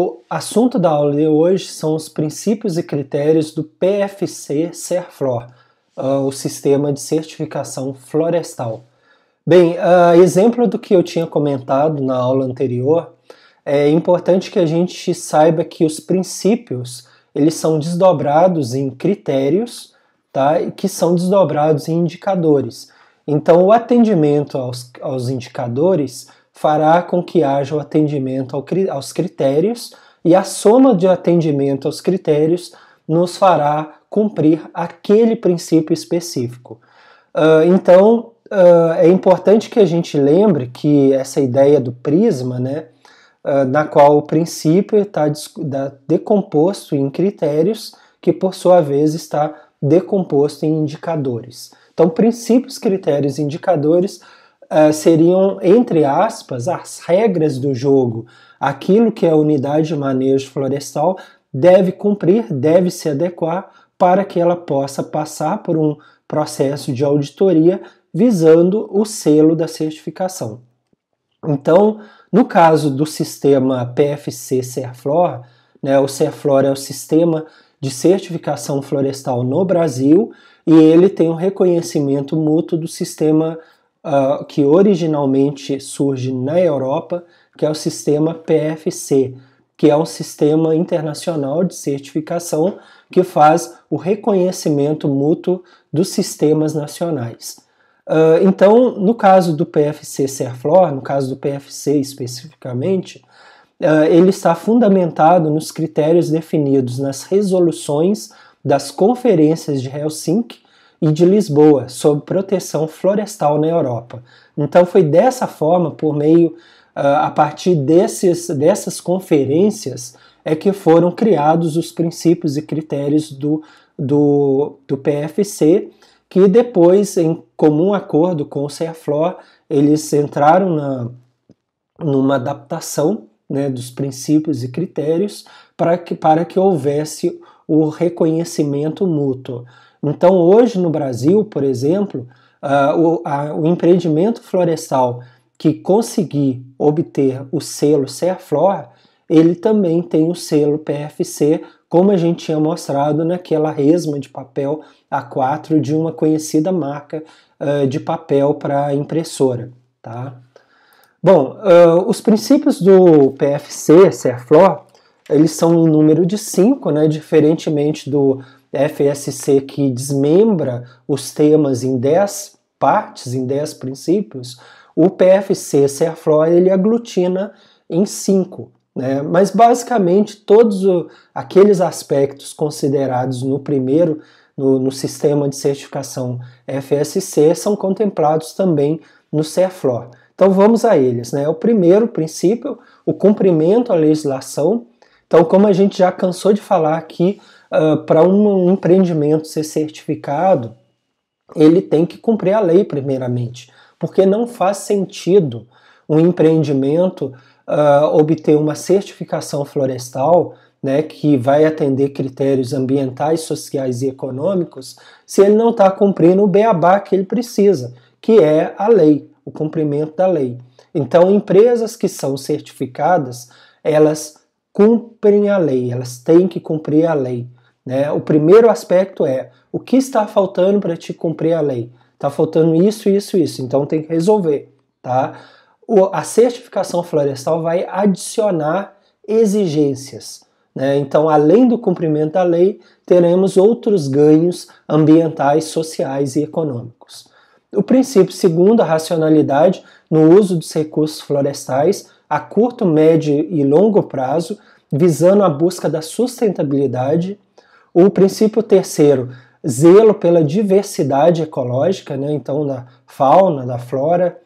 O assunto da aula de hoje são os princípios e critérios do PFC-Serflor, o Sistema de Certificação Florestal. Bem, exemplo do que eu tinha comentado na aula anterior, é importante que a gente saiba que os princípios eles são desdobrados em critérios, tá? E que são desdobrados em indicadores. Então, o atendimento aos indicadores fará com que haja o atendimento aos critérios, e a soma de atendimento aos critérios nos fará cumprir aquele princípio específico. Então, é importante que a gente lembre que essa ideia do prisma, né, na qual o princípio está decomposto em critérios, que por sua vez está decomposto em indicadores. Então, princípios, critérios e indicadores seriam, entre aspas, as regras do jogo. Aquilo que a unidade de manejo florestal deve cumprir, deve se adequar para que ela possa passar por um processo de auditoria visando o selo da certificação. Então, no caso do sistema PFC-Serflor, né, o Serflor é o Sistema de Certificação Florestal no Brasil, e ele tem um reconhecimento mútuo do sistema que originalmente surge na Europa, que é o sistema PFC, que é um sistema internacional de certificação que faz o reconhecimento mútuo dos sistemas nacionais. Então, no caso do PFC-Serflor, no caso do PFC especificamente, ele está fundamentado nos critérios definidos nas resoluções das conferências de Helsinki e de Lisboa sobre proteção florestal na Europa. Então foi dessa forma, por meio, a partir dessas conferências, é que foram criados os princípios e critérios do PFC, que depois, em comum acordo com o Serflor, eles entraram numa adaptação, né, dos princípios e critérios para que houvesse o reconhecimento mútuo. Então, hoje no Brasil, por exemplo, o empreendimento florestal que conseguir obter o selo Serflor, ele também tem o selo PFC, como a gente tinha mostrado naquela resma de papel A4 de uma conhecida marca de papel para impressora, tá? Bom, os princípios do PFC, Serflor, eles são um número de 5, né, diferentemente do FSC, que desmembra os temas em 10 partes, em 10 princípios. O PFC Serflor ele aglutina em 5, né? Mas basicamente todos aqueles aspectos considerados no primeiro, no sistema de certificação FSC, são contemplados também no Serflor. Então vamos a eles, né? O primeiro princípio, o cumprimento à legislação. Então, como a gente já cansou de falar aqui, para um empreendimento ser certificado, ele tem que cumprir a lei primeiramente, porque não faz sentido um empreendimento obter uma certificação florestal, né, que vai atender critérios ambientais, sociais e econômicos, se ele não está cumprindo o beabá que ele precisa, que é a lei, o cumprimento da lei. Então, empresas que são certificadas, elas cumprem a lei, elas têm que cumprir a lei, né? O primeiro aspecto é, o que está faltando para te cumprir a lei? Está faltando isso, isso, isso, então tem que resolver, tá? A certificação florestal vai adicionar exigências, né? Então, além do cumprimento da lei, teremos outros ganhos ambientais, sociais e econômicos. O princípio segundo, a racionalidade no uso dos recursos florestais a curto, médio e longo prazo, visando a busca da sustentabilidade. O princípio terceiro, zelo pela diversidade ecológica, né? Então da fauna, da flora.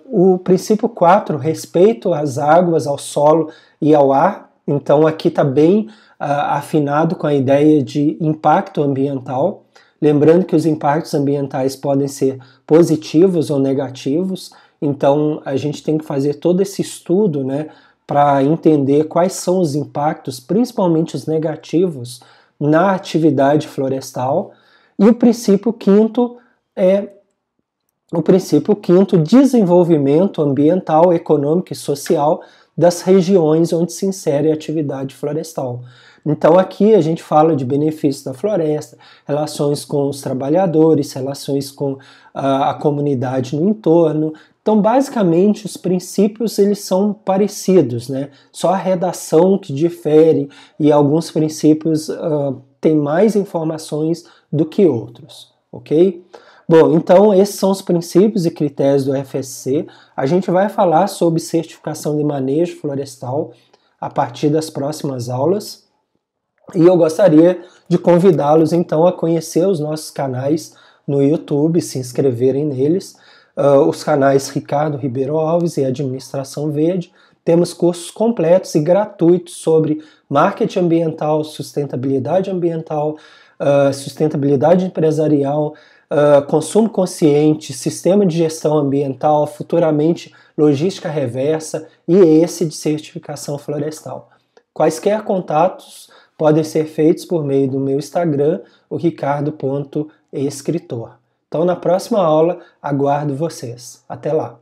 O princípio 4, respeito às águas, ao solo e ao ar. Então aqui está bem afinado com a ideia de impacto ambiental. Lembrando que os impactos ambientais podem ser positivos ou negativos, então a gente tem que fazer todo esse estudo, né, para entender quais são os impactos, principalmente os negativos, na atividade florestal. E o princípio quinto é desenvolvimento ambiental, econômico e social das regiões onde se insere a atividade florestal. Então aqui a gente fala de benefícios da floresta, relações com os trabalhadores, relações com a comunidade no entorno. Então basicamente os princípios eles são parecidos, né? Só a redação que difere e alguns princípios têm mais informações do que outros, ok? Bom, então esses são os princípios e critérios do FSC. A gente vai falar sobre certificação de manejo florestal a partir das próximas aulas. E eu gostaria de convidá-los então a conhecer os nossos canais no YouTube, se inscreverem neles, os canais Ricardo Ribeiro Alves e Administração Verde. Temos cursos completos e gratuitos sobre marketing ambiental, sustentabilidade ambiental, sustentabilidade empresarial, consumo consciente, sistema de gestão ambiental, futuramente logística reversa e esse de certificação florestal. Quaisquer contatos podem ser feitos por meio do meu Instagram, o ricardo.escritor. Então, na próxima aula, aguardo vocês. Até lá!